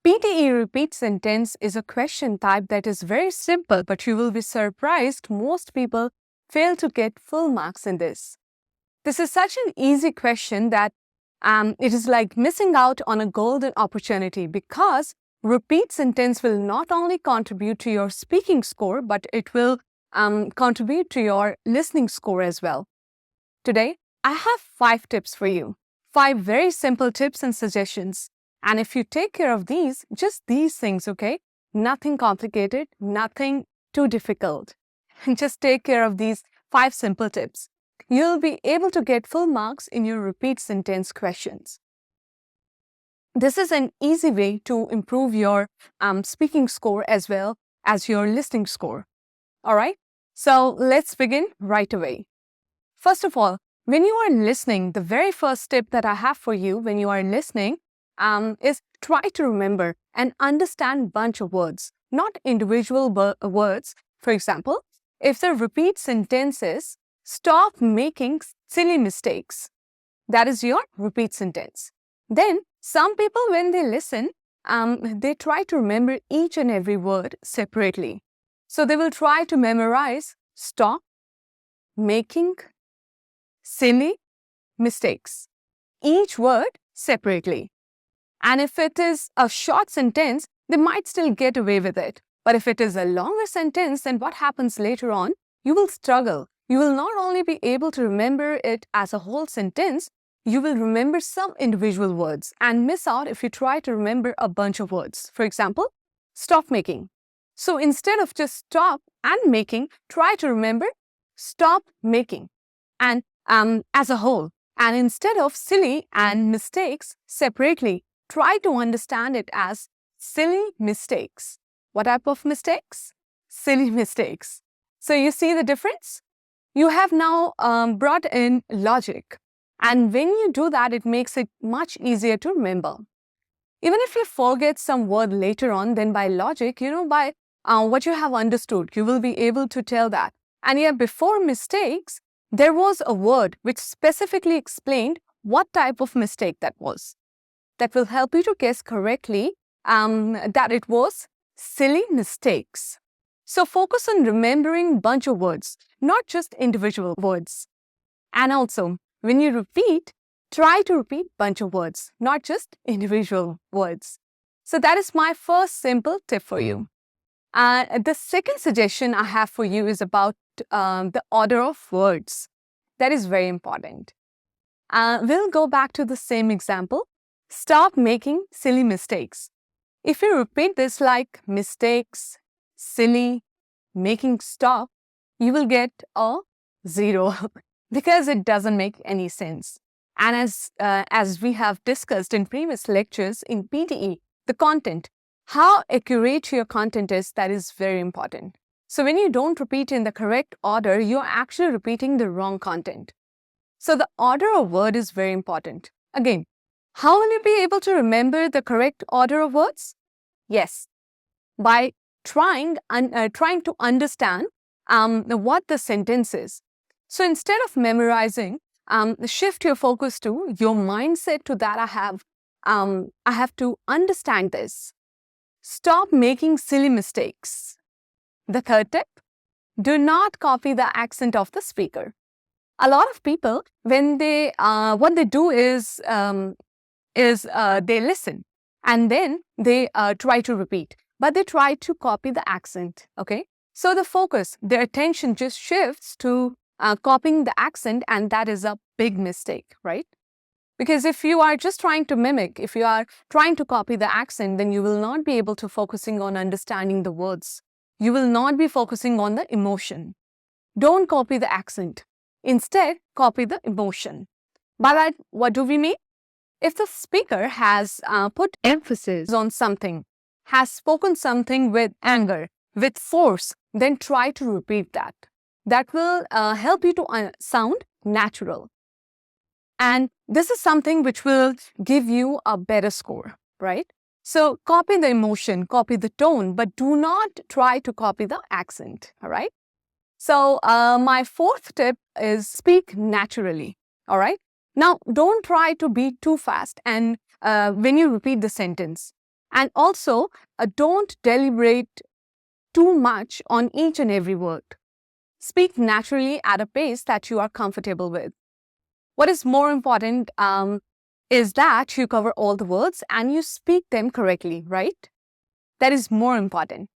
PTE repeat sentence is a question type that is very simple, but you will be surprised most people fail to get full marks in this. This is such an easy question that it is like missing out on a golden opportunity because repeat sentence will not only contribute to your speaking score, but it will contribute to your listening score as well. Today, I have 5 tips for you. 5 very simple tips and suggestions. And if you take care of these, just these things, okay? Nothing complicated, nothing too difficult. Just take care of these 5 simple tips. You'll be able to get full marks in your repeat sentence questions. This is an easy way to improve your speaking score as well as your listening score. All right? So let's begin right away. First of all, when you are listening, the very first tip that I have for you when you are listening is try to remember and understand bunch of words, not individual words. For example, if the repeat sentence is, stop making silly mistakes. That is your repeat sentence. Then some people, when they listen, they try to remember each and every word separately. So they will try to memorize stop making silly mistakes, each word separately. And if it is a short sentence, they might still get away with it. But if it is a longer sentence, then what happens later on? You will struggle. You will not only be able to remember it as a whole sentence, you will remember some individual words and miss out if you try to remember a bunch of words. For example, stop making. So instead of just stop and making, try to remember stop making and as a whole. And instead of silly and mistakes separately, try to understand it as silly mistakes. What type of mistakes? Silly mistakes. So you see the difference? You have now brought in logic. And when you do that, it makes it much easier to remember. Even if you forget some word later on, then by logic, by what you have understood, you will be able to tell that. And yet before mistakes, there was a word which specifically explained what type of mistake that was. That will help you to guess correctly that it was silly mistakes. So focus on remembering bunch of words, not just individual words. And also, when you repeat, try to repeat bunch of words, not just individual words. So that is my first simple tip for you. The second suggestion I have for you is about the order of words. That is very important. We'll go back to the same example. Stop making silly mistakes. If you repeat this like mistakes, silly, making stop, you will get a 0 because it doesn't make any sense. And as we have discussed in previous lectures in PTE, the content, how accurate your content is, that is very important. So when you don't repeat in the correct order, you're actually repeating the wrong content. So the order of word is very important. Again, how will you be able to remember the correct order of words? Yes, by trying to understand what the sentence is. So instead of memorizing, shift your focus to your mindset to that I have to understand this. Stop making silly mistakes. The third tip, do not copy the accent of the speaker. A lot of people, when they what they do is they listen and then they try to repeat, but they try to copy the accent. Okay, so the focus, their attention just shifts to copying the accent, and that is a big mistake, right? Because if you are just trying to mimic, if you are trying to copy the accent, then you will not be able to focusing on understanding the words. You will not be focusing on the emotion. Don't copy the accent. Instead, copy the emotion. By that, what do we mean? If the speaker has put emphasis on something, has spoken something with anger, with force, then try to repeat that. That will help you to sound natural. And this is something which will give you a better score, right? So copy the emotion, copy the tone, but do not try to copy the accent, all right? So my fourth tip is speak naturally, all right? Now, don't try to be too fast and when you repeat the sentence. And also, don't deliberate too much on each and every word. Speak naturally at a pace that you are comfortable with. What is more important is that you cover all the words and you speak them correctly, right? That is more important.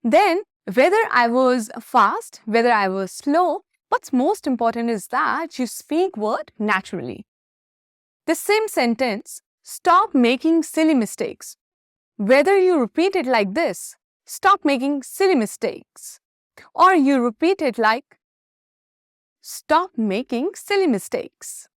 Then, whether I was fast, whether I was slow, what's most important is that you speak word naturally. The same sentence, stop making silly mistakes. Whether you repeat it like this, stop making silly mistakes, or you repeat it like, stop making silly mistakes.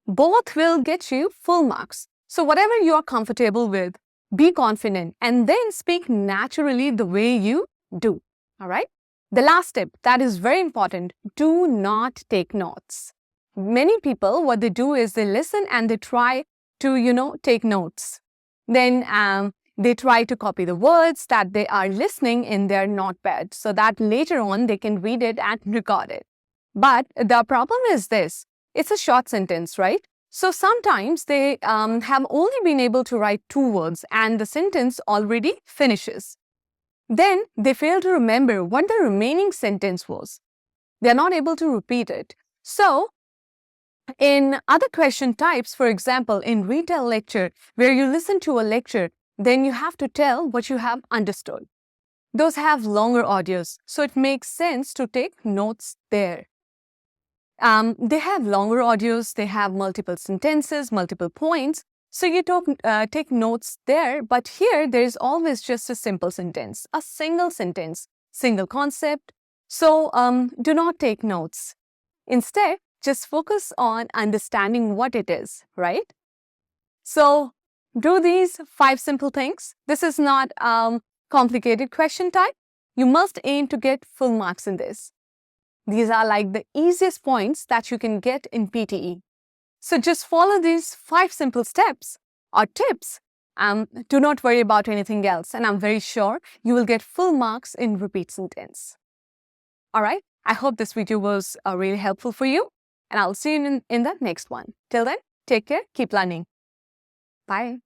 Both will get you full marks. So whatever you are comfortable with, be confident and then speak naturally the way you do. All right? The last tip that is very important, do not take notes. Many people, what they do is they listen and they try to, take notes. Then they try to copy the words that they are listening in their notepad so that later on they can read it and record it. But the problem is this, it's a short sentence, right? So sometimes they have only been able to write 2 words and the sentence already finishes. Then they fail to remember what the remaining sentence was. They are not able to repeat it. So in other question types, for example, in retell lecture, where you listen to a lecture, then you have to tell what you have understood. Those have longer audios, so it makes sense to take notes there. They have longer audios, they have multiple sentences, multiple points, so you take notes there, but here there is always just a simple sentence, a single sentence, single concept. So do not take notes. Instead, just focus on understanding what it is, right? So do these 5 simple things. This is not complicated question type. You must aim to get full marks in this. These are like the easiest points that you can get in PTE. So just follow these 5 simple steps or tips. Do not worry about anything else, and I'm very sure you will get full marks in repeat sentence. All right, I hope this video was really helpful for you, and I'll see you in the next one. Till then, take care, keep learning. Bye.